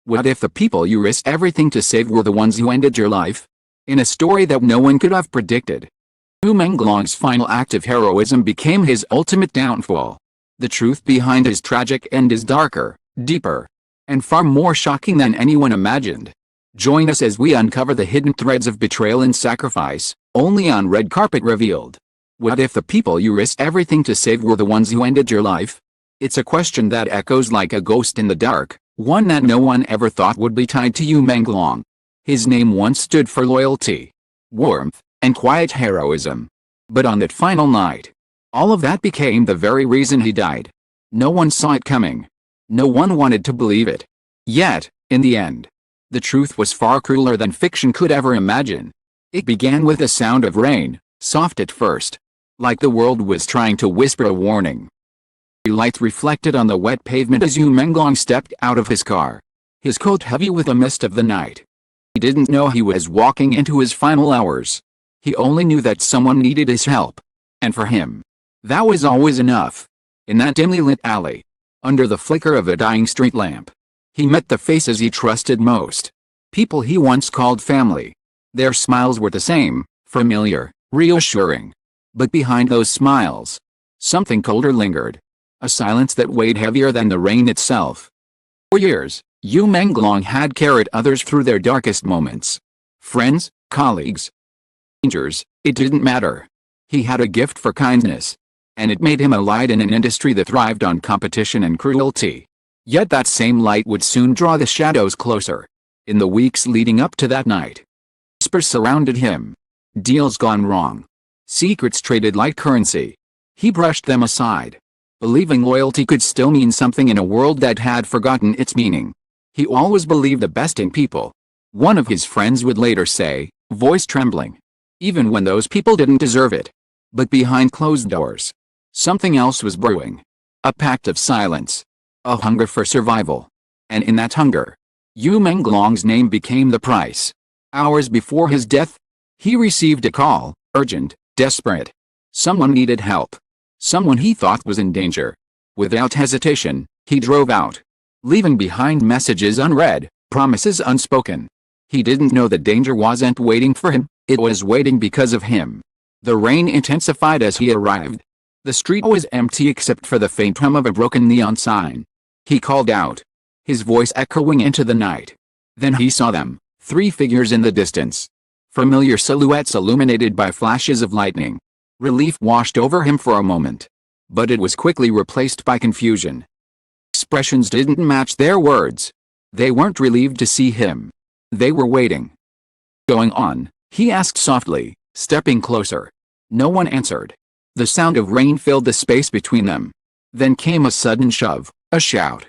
What if the people you risked everything to save were the ones who ended your life? In a story that no one could have predicted, Menglong's final act of heroism became his ultimate downfall. The truth behind his tragic end is darker, deeper, and far more shocking than anyone imagined. Join us as we uncover the hidden threads of betrayal and sacrifice, only on Red Carpet Revealed. What if the people you risked everything to save were the ones who ended your life? It's a question that echoes like a ghost in the dark, one that no one ever thought would be tied to Menglong. His name once stood for loyalty, warmth, and quiet heroism. But on that final night, all of that became the very reason he died. No one saw it coming. No one wanted to believe it. Yet, in the end, the truth was far crueler than fiction could ever imagine. It began with the sound of rain, soft at first, like the world was trying to whisper a warning. Light reflected on the wet pavement as Menglong stepped out of his car, his coat heavy with the mist of the night. He didn't know he was walking into his final hours. He only knew that someone needed his help. And for him, that was always enough. In that dimly lit alley, under the flicker of a dying street lamp, he met the faces he trusted most. People he once called family. Their smiles were the same, familiar, reassuring. But behind those smiles, something colder lingered. A silence that weighed heavier than the rain itself. For years, Menglong had carried others through their darkest moments. Friends, colleagues, strangers, it didn't matter. He had a gift for kindness. And it made him a light in an industry that thrived on competition and cruelty. Yet that same light would soon draw the shadows closer. In the weeks leading up to that night, whispers surrounded him. Deals gone wrong. Secrets traded like currency. He brushed them aside, believing loyalty could still mean something in a world that had forgotten its meaning. He always believed the best in people. One of his friends would later say, voice trembling, even when those people didn't deserve it. But behind closed doors, something else was brewing. A pact of silence. A hunger for survival. And in that hunger, Menglong's name became the price. Hours before his death, he received a call, urgent, desperate. Someone needed help. Someone he thought was in danger. Without hesitation, he drove out, leaving behind messages unread, promises unspoken. He didn't know the danger wasn't waiting for him, it was waiting because of him. The rain intensified as he arrived. The street was empty except for the faint hum of a broken neon sign. He called out, his voice echoing into the night. Then he saw them, 3 figures in the distance. Familiar silhouettes illuminated by flashes of lightning. Relief washed over him for a moment. But it was quickly replaced by confusion. Expressions didn't match their words. They weren't relieved to see him. They were waiting. Going on, he asked softly, stepping closer. No one answered. The sound of rain filled the space between them. Then came a sudden shove, a shout.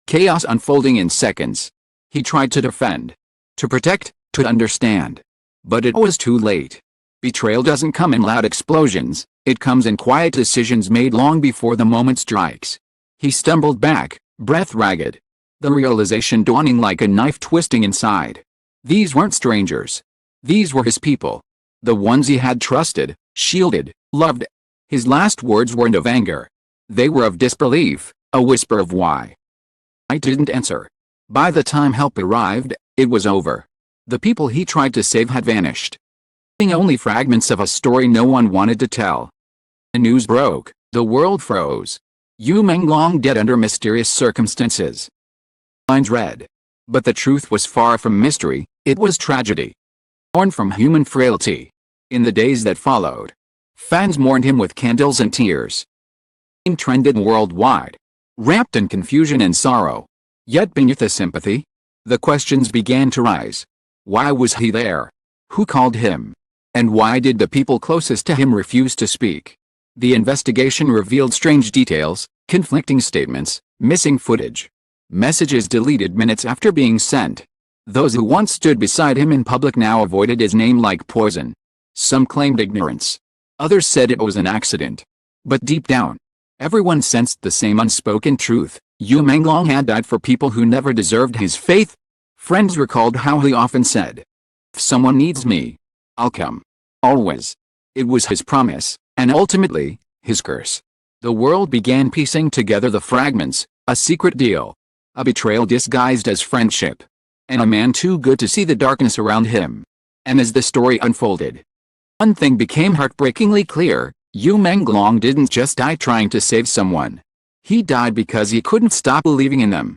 Chaos unfolding in seconds. He tried to defend, to protect, to understand. But it was too late. Betrayal doesn't come in loud explosions, it comes in quiet decisions made long before the moment strikes. He stumbled back, breath ragged. The realization dawning like a knife twisting inside. These weren't strangers. These were his people. The ones he had trusted, shielded, loved. His last words weren't of anger. They were of disbelief, a whisper of why. I didn't answer. By the time help arrived, it was over. The people he tried to save had vanished. Leaving only fragments of a story no one wanted to tell. The news broke, the world froze. Menglong dead under mysterious circumstances. Lines read. But the truth was far from mystery, it was tragedy. Born from human frailty. In the days that followed, fans mourned him with candles and tears. It trended worldwide, wrapped in confusion and sorrow. Yet beneath the sympathy, the questions began to rise. Why was he there? Who called him? And why did the people closest to him refuse to speak? The investigation revealed strange details, conflicting statements, missing footage. Messages deleted minutes after being sent. Those who once stood beside him in public now avoided his name like poison. Some claimed ignorance. Others said it was an accident. But deep down, everyone sensed the same unspoken truth. Menglong had died for people who never deserved his faith. Friends recalled how he often said, if someone needs me, I'll come. Always. It was his promise, and ultimately, his curse. The world began piecing together the fragments, a secret deal. a betrayal disguised as friendship, and a man too good to see the darkness around him. And as the story unfolded, one thing became heartbreakingly clear: Menglong didn't just die trying to save someone. He died because he couldn't stop believing in them.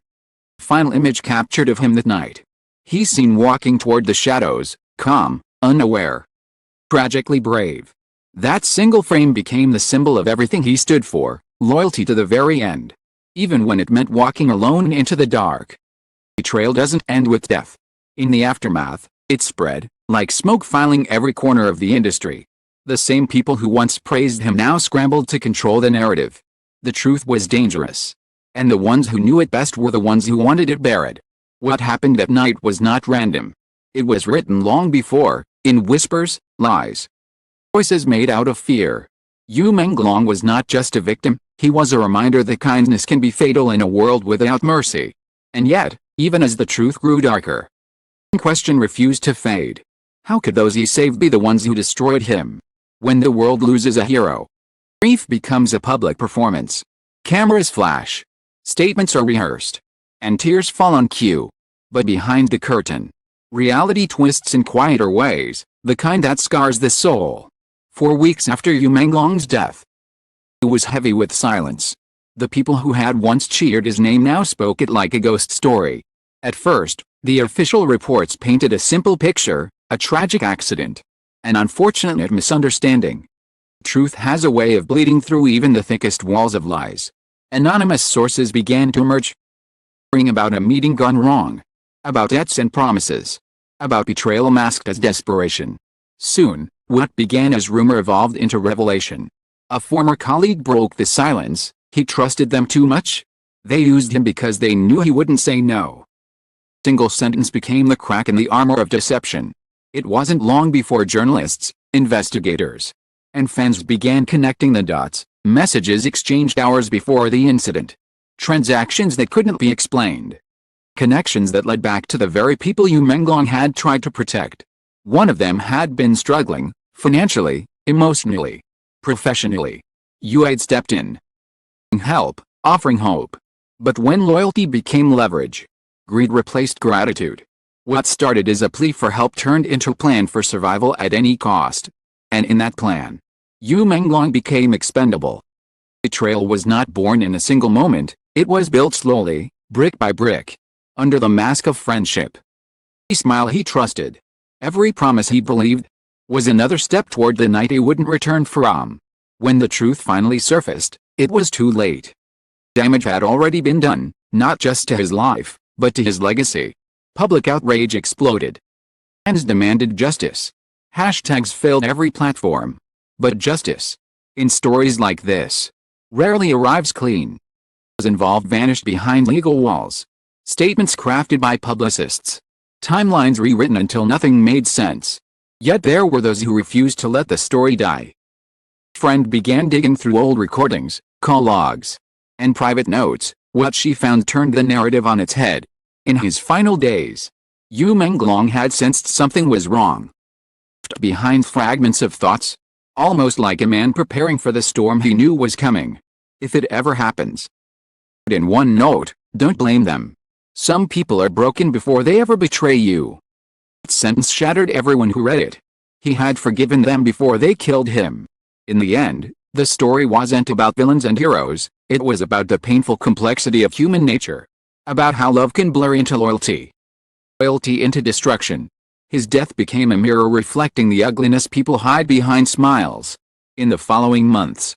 Final image captured of him that night. He's seen walking toward the shadows, calm, unaware, tragically brave. That single frame became the symbol of everything he stood for: loyalty to the very end, even when it meant walking alone into the dark. Betrayal doesn't end with death. In the aftermath, it spread, like smoke filling every corner of the industry. The same people who once praised him now scrambled to control the narrative. The truth was dangerous, and the ones who knew it best were the ones who wanted it buried. What happened that night was not random. It was written long before, in whispers, lies, voices made out of fear. Menglong was not just a victim, he was a reminder that kindness can be fatal in a world without mercy. And yet, even as the truth grew darker, one question refused to fade. How could those he saved be the ones who destroyed him? When the world loses a hero, grief becomes a public performance. Cameras flash, statements are rehearsed, and tears fall on cue. But behind the curtain, reality twists in quieter ways, the kind that scars the soul. 4 weeks after Menglong's death, it was heavy with silence. The people who had once cheered his name now spoke it like a ghost story. At first, the official reports painted a simple picture: a tragic accident, an unfortunate misunderstanding. Truth has a way of bleeding through even the thickest walls of lies. Anonymous sources began to emerge, about a meeting gone wrong, about debts and promises, about betrayal masked as desperation. Soon, what began as rumor evolved into revelation. A former colleague broke the silence. He trusted them too much. They used him because they knew he wouldn't say no. A single sentence became the crack in the armor of deception. It wasn't long before journalists, investigators, and fans began connecting the dots. Messages exchanged hours before the incident. Transactions that couldn't be explained. Connections that led back to the very people Menglong had tried to protect. One of them had been struggling, financially, emotionally, professionally. Had stepped in, help, offering hope. But when loyalty became leverage, greed replaced gratitude. What started as a plea for help turned into a plan for survival at any cost. And in that plan, Menglong became expendable. Betrayal was not born in a single moment, it was built slowly, brick by brick, under the mask of friendship. Every smile he trusted, every promise he believed, was another step toward the night he wouldn't return from. When the truth finally surfaced, it was too late. Damage had already been done, not just to his life, but to his legacy. Public outrage exploded. Fans demanded justice. Hashtags filled every platform. But justice, in stories like this, rarely arrives clean. Those involved vanished behind legal walls. Statements crafted by publicists. Timelines rewritten until nothing made sense. Yet there were those who refused to let the story die. A friend began digging through old recordings, call logs, and private notes. What she found turned the narrative on its head. In his final days, Menglong had sensed something was wrong. Behind fragments of thoughts, almost like a man preparing for the storm he knew was coming. If it ever happens. In one note, don't blame them. Some people are broken before they ever betray you. That sentence shattered everyone who read it. He had forgiven them before they killed him. In the end, the story wasn't about villains and heroes, it was about the painful complexity of human nature. About how love can blur into loyalty. Loyalty into destruction. His death became a mirror reflecting the ugliness people hide behind smiles. In the following months,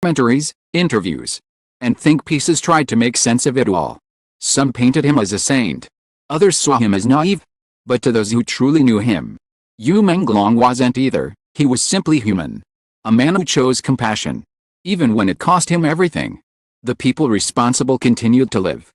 documentaries, interviews, and think pieces tried to make sense of it all. Some painted him as a saint. Others saw him as naive. But to those who truly knew him, Menglong wasn't either. He was simply human. A man who chose compassion, even when it cost him everything. The people responsible continued to live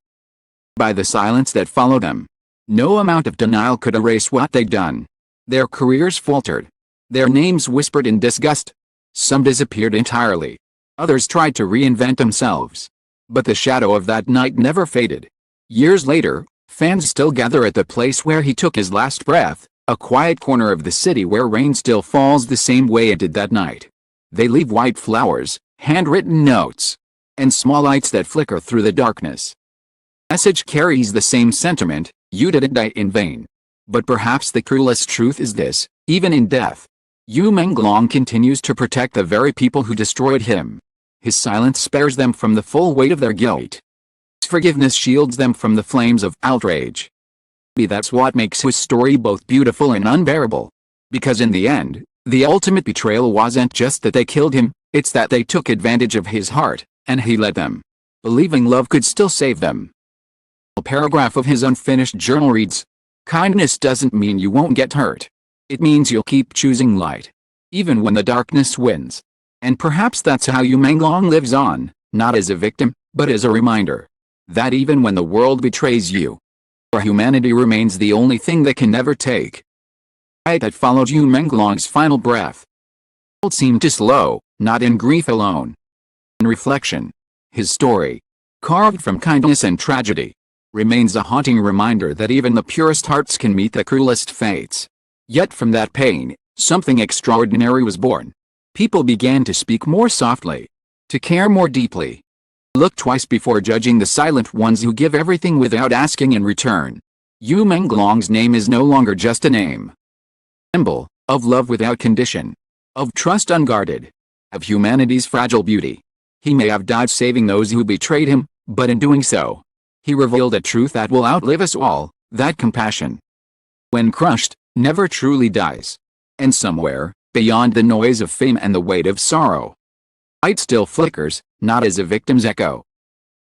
by the silence that followed them. No amount of denial could erase what they'd done. Their careers faltered. Their names whispered in disgust. Some disappeared entirely. Others tried to reinvent themselves. But the shadow of that night never faded. Years later, fans still gather at the place where he took his last breath, a quiet corner of the city where rain still falls the same way it did that night. They leave white flowers, handwritten notes, and small lights that flicker through the darkness. message carries the same sentiment: you didn't die in vain. But perhaps the cruelest truth is this: even in death, Menglong continues to protect the very people who destroyed him. His silence spares them from the full weight of their guilt. His forgiveness shields them from the flames of outrage. Maybe that's what makes his story both beautiful and unbearable. Because in the end, the ultimate betrayal wasn't just that they killed him, it's that they took advantage of his heart, and he let them, believing love could still save them. A paragraph of his unfinished journal reads, "Kindness doesn't mean you won't get hurt. It means you'll keep choosing light, even when the darkness wins." And perhaps that's how Menglong lives on, not as a victim, but as a reminder that even when the world betrays you, your humanity remains the only thing that can never take. That followed Menglong's final breath. It seemed to slow, not in grief alone. In reflection. His story, carved from kindness and tragedy, remains a haunting reminder that even the purest hearts can meet the cruelest fates. Yet from that pain, something extraordinary was born. People began to speak more softly, to care more deeply. Look twice before judging the silent ones who give everything without asking in return. Menglong's name is no longer just a name. Symbol of love without condition, of trust unguarded, of humanity's fragile beauty. He may have died saving those who betrayed him, but in doing so, he revealed a truth that will outlive us all, that compassion, when crushed, never truly dies. And somewhere, beyond the noise of fame and the weight of sorrow, light still flickers, not as a victim's echo,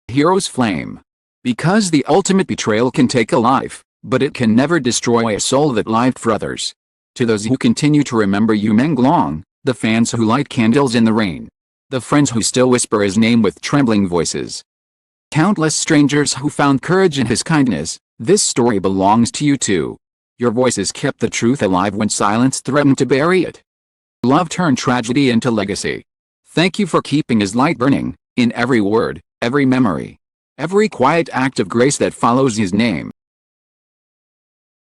a hero's flame. Because the ultimate betrayal can take a life, but it can never destroy a soul that lived for others. To those who continue to remember Menglong, the fans who light candles in the rain, the friends who still whisper his name with trembling voices, countless strangers who found courage in his kindness, this story belongs to you too. Your voices kept the truth alive when silence threatened to bury it. Love turned tragedy into legacy. Thank you for keeping his light burning, in every word, every memory, every quiet act of grace that follows his name.